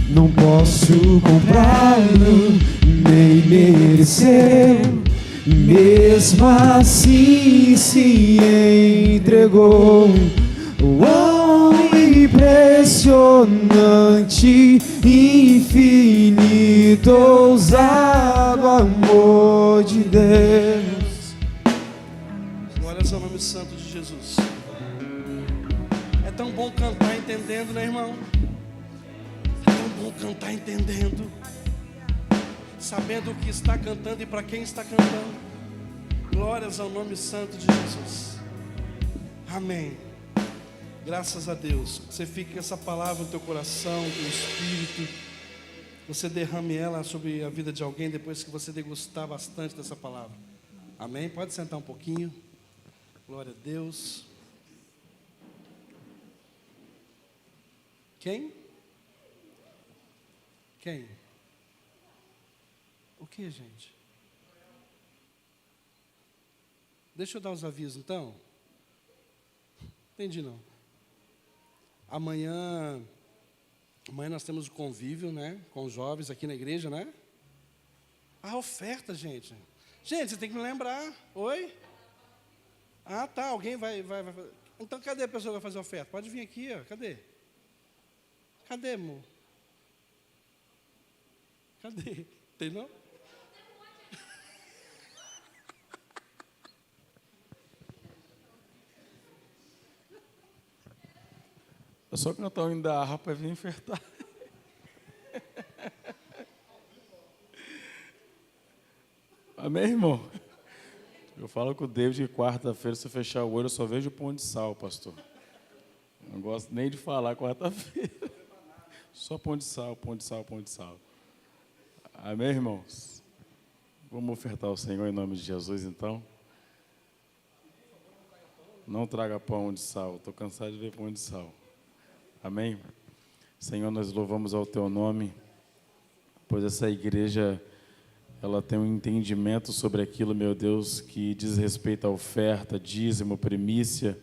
Não posso comprá-lo, nem merecer. Mesmo assim se entregou. Oh, impressionante, infinito, ousado amor de Deus. Glória ao nome santo de Jesus. É tão bom cantar entendendo, né, irmão? É tão bom cantar entendendo, sabendo o que está cantando e para quem está cantando. Glórias ao nome santo de Jesus. Amém. Graças a Deus. Você fique com essa palavra no teu coração, no teu espírito. Você derrame ela sobre a vida de alguém depois que você degustar bastante dessa palavra. Amém? Pode sentar um pouquinho. Glória a Deus. Quem? Quem? O que, gente? Deixa eu dar os avisos, então. Entendi, não. Amanhã nós temos o convívio, né? Com os jovens aqui na igreja, né? A oferta, gente. Gente, você tem que me lembrar. Oi? Ah, tá. Alguém vai. Então, cadê a pessoa que vai fazer a oferta? Pode vir aqui, ó. Cadê? Cadê, amor? Cadê? Tem não? É só cantar o hino da harpa e vir ofertar. Amém, irmão? Eu falo com o David que quarta-feira, se eu fechar o olho, eu só vejo o pão de sal, pastor. Não gosto nem de falar quarta-feira. Só pão de sal, pão de sal, pão de sal. Amém, irmãos? Vamos ofertar ao Senhor em nome de Jesus, então. Não traga pão de sal, estou cansado de ver pão de sal. Amém? Senhor, nós louvamos ao Teu nome, pois essa igreja, ela tem um entendimento sobre aquilo, meu Deus, que diz respeito à oferta, dízimo, primícia.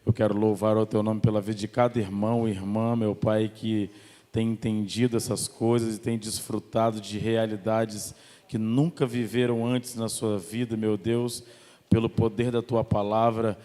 Eu quero louvar ao Teu nome pela vida de cada irmão e irmã, meu Pai, que tem entendido essas coisas e tem desfrutado de realidades que nunca viveram antes na sua vida, meu Deus, pelo poder da Tua palavra.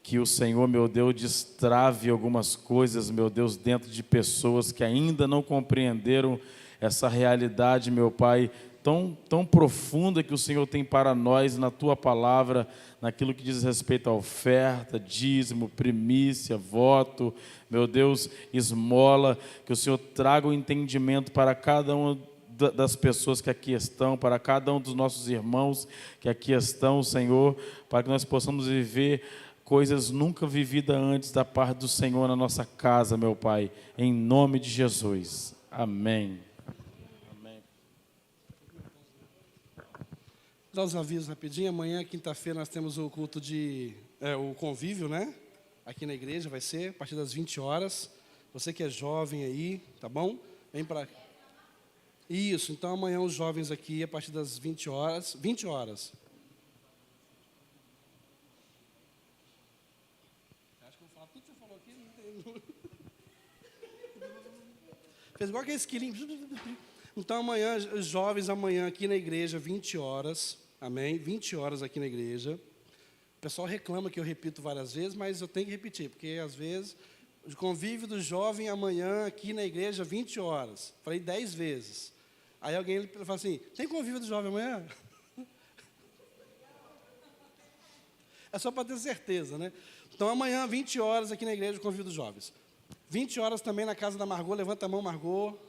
que o Senhor, meu Deus, destrave algumas coisas, meu Deus, dentro de pessoas que ainda não compreenderam essa realidade, meu Pai, tão profunda que o Senhor tem para nós na Tua palavra, naquilo que diz respeito à oferta, dízimo, primícia, voto, meu Deus, esmola, que o Senhor traga o entendimento para cada um das pessoas que aqui estão, para cada um dos nossos irmãos que aqui estão, Senhor, para que nós possamos viver coisas nunca vividas antes da parte do Senhor na nossa casa, meu Pai, em nome de Jesus. Amém. Amém. Dar os avisos rapidinho. Amanhã, quinta-feira, nós temos o culto o convívio, né? Aqui na igreja vai ser, a partir das 20 horas. Você que é jovem aí, tá bom? Vem para... Isso, então amanhã os jovens aqui, a partir das 20 horas. 20 horas. Acho que eu vou falar tudo que você falou aqui. Não tem... Fez igual aquele esquilinho. Então amanhã, os jovens amanhã aqui na igreja, 20 horas. Amém? 20 horas aqui na igreja. O pessoal reclama que eu repito várias vezes, mas eu tenho que repetir, porque às vezes o convívio do jovem amanhã aqui na igreja, 20 horas. Falei 10 vezes. Aí alguém fala assim, tem convívio do jovem amanhã? É só para ter certeza, né? Então amanhã, 20 horas aqui na igreja, o convívio dos jovens. 20 horas também na casa da Margot, levanta a mão, Margot.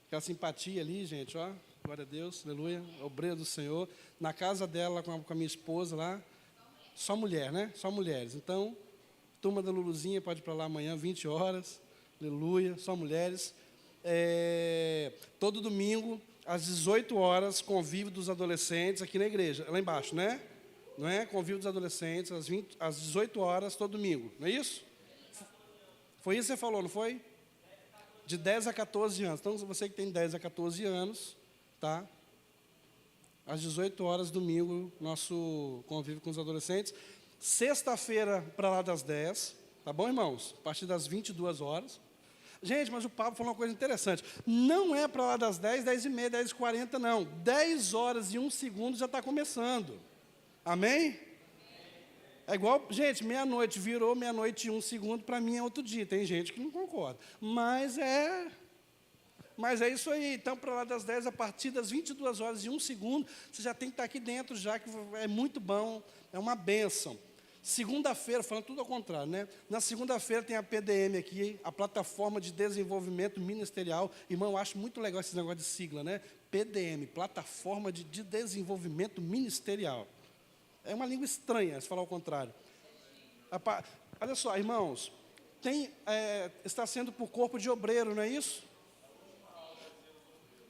Aquela simpatia ali, gente, ó. Glória a Deus, aleluia. Obreira do Senhor. Na casa dela, com a minha esposa lá. Só mulher, né? Só mulheres. Então, turma da Luluzinha pode ir para lá amanhã, 20 horas. Aleluia, só mulheres. Todo domingo, às 18 horas, convívio dos adolescentes aqui na igreja. Lá embaixo, né? Não é? Convívio dos adolescentes, às 18 horas, todo domingo. Não é isso? Foi isso que você falou, não foi? De 10 a 14 anos. Então, você que tem 10 a 14 anos, tá? Às 18 horas, domingo, nosso convívio com os adolescentes. Sexta-feira, para lá das 10. Tá bom, irmãos? A partir das 22 horas. Gente, mas o Pablo falou uma coisa interessante. Não é para lá das 10, 10h30, 10h40, não. 10 horas e 1 segundo já está começando. Amém? É igual, gente, meia-noite, virou meia-noite e 1 segundo, para mim é outro dia. Tem gente que não concorda. Mas é isso aí. Então, para lá das 10, a partir das 22 horas e 1 segundo, você já tem que estar aqui dentro, já que é muito bom, é uma bênção. Segunda-feira, falando tudo ao contrário, né? Na segunda-feira tem a PDM aqui, a Plataforma de Desenvolvimento Ministerial. Irmão, eu acho muito legal esse negócio de sigla, né? PDM, Plataforma de Desenvolvimento Ministerial. É uma língua estranha, se falar ao contrário. Olha só, irmãos, está sendo por corpo de obreiro, não é isso?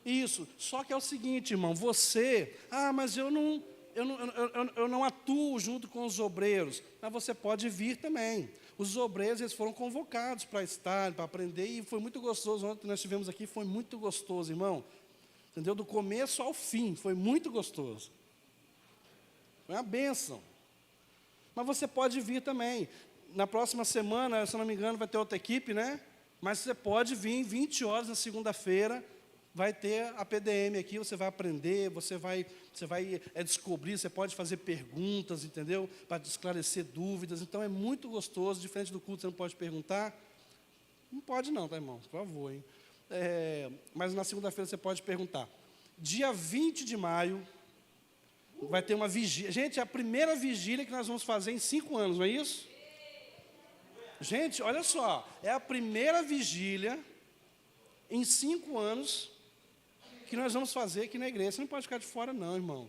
Isso. Só que é o seguinte, irmão, você... mas eu não atuo junto com os obreiros, mas você pode vir também. Os obreiros, eles foram convocados para estar, para aprender, e foi muito gostoso. Ontem nós estivemos aqui, foi muito gostoso, irmão. Entendeu? Do começo ao fim, foi muito gostoso. Foi uma bênção. Mas você pode vir também. Na próxima semana, se não me engano, vai ter outra equipe, né? Mas você pode vir 20 horas na segunda-feira, vai ter a PDM aqui, você vai aprender, você vai descobrir, você pode fazer perguntas, entendeu? Para esclarecer dúvidas. Então, é muito gostoso, diferente do culto, você não pode perguntar. Não pode não, tá, irmão? Por favor, hein? Mas na segunda-feira você pode perguntar. Dia 20 de maio, vai ter uma vigília. Gente, é a primeira vigília que nós vamos fazer em 5 anos, não é isso? Gente, olha só, é a primeira vigília em 5 anos que nós vamos fazer aqui na igreja. Você não pode ficar de fora não, irmão.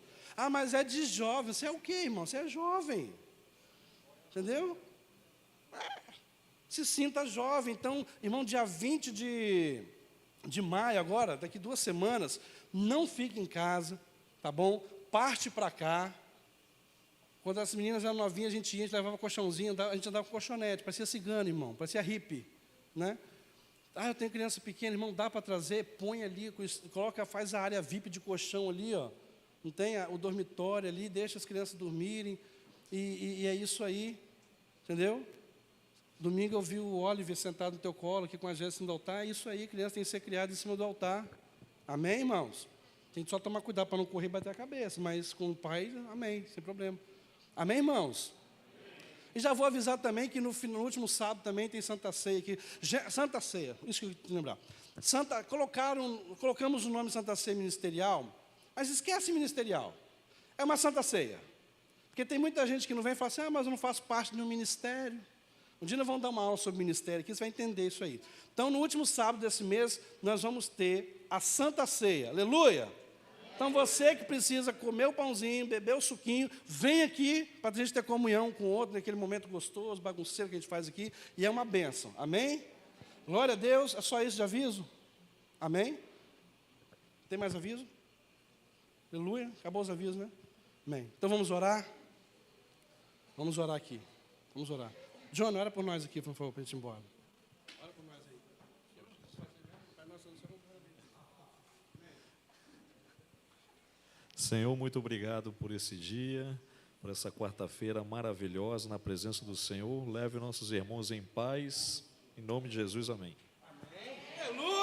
Mas é de jovem. Você é o quê, irmão? Você é jovem. Entendeu? Se sinta jovem. Então, irmão, dia 20 de maio agora, daqui 2 semanas, não fique em casa, tá bom? Parte para cá. Quando as meninas eram novinhas, a gente levava colchãozinho, a gente andava com colchonete, parecia cigano, irmão, parecia hippie, né? Eu tenho criança pequena, irmão, dá para trazer, põe ali, faz a área VIP de colchão ali, ó. Não tem o dormitório ali, deixa as crianças dormirem, e é isso aí, entendeu? Domingo eu vi o Oliver sentado no teu colo, aqui com a Jéssica no altar, é isso aí, criança tem que ser criada em cima do altar. Amém, irmãos? Tem que só tomar cuidado para não correr e bater a cabeça, mas com o pai, amém, sem problema. Amém, irmãos? E já vou avisar também que no último sábado também tem Santa Ceia aqui. Santa Ceia, isso que eu queria lembrar. Colocamos o nome Santa Ceia Ministerial, mas esquece ministerial. É uma Santa Ceia. Porque tem muita gente que não vem e fala assim, mas eu não faço parte de um ministério. Um dia nós vamos dar uma aula sobre ministério aqui, você vai entender isso aí. Então, no último sábado desse mês, nós vamos ter a Santa Ceia. Aleluia! Então, você que precisa comer o pãozinho, beber o suquinho, vem aqui para a gente ter comunhão com o outro, naquele momento gostoso, bagunceiro que a gente faz aqui, e é uma bênção. Amém? Glória a Deus. É só isso de aviso? Amém? Tem mais aviso? Aleluia. Acabou os avisos, né? Amém. Então, vamos orar? Vamos orar aqui. Vamos orar. John, ora por nós aqui, por favor, para a gente ir embora. Ora por nós aí. Senhor, muito obrigado por esse dia, por essa quarta-feira maravilhosa na presença do Senhor. Leve nossos irmãos em paz. Em nome de Jesus, amém. Aleluia!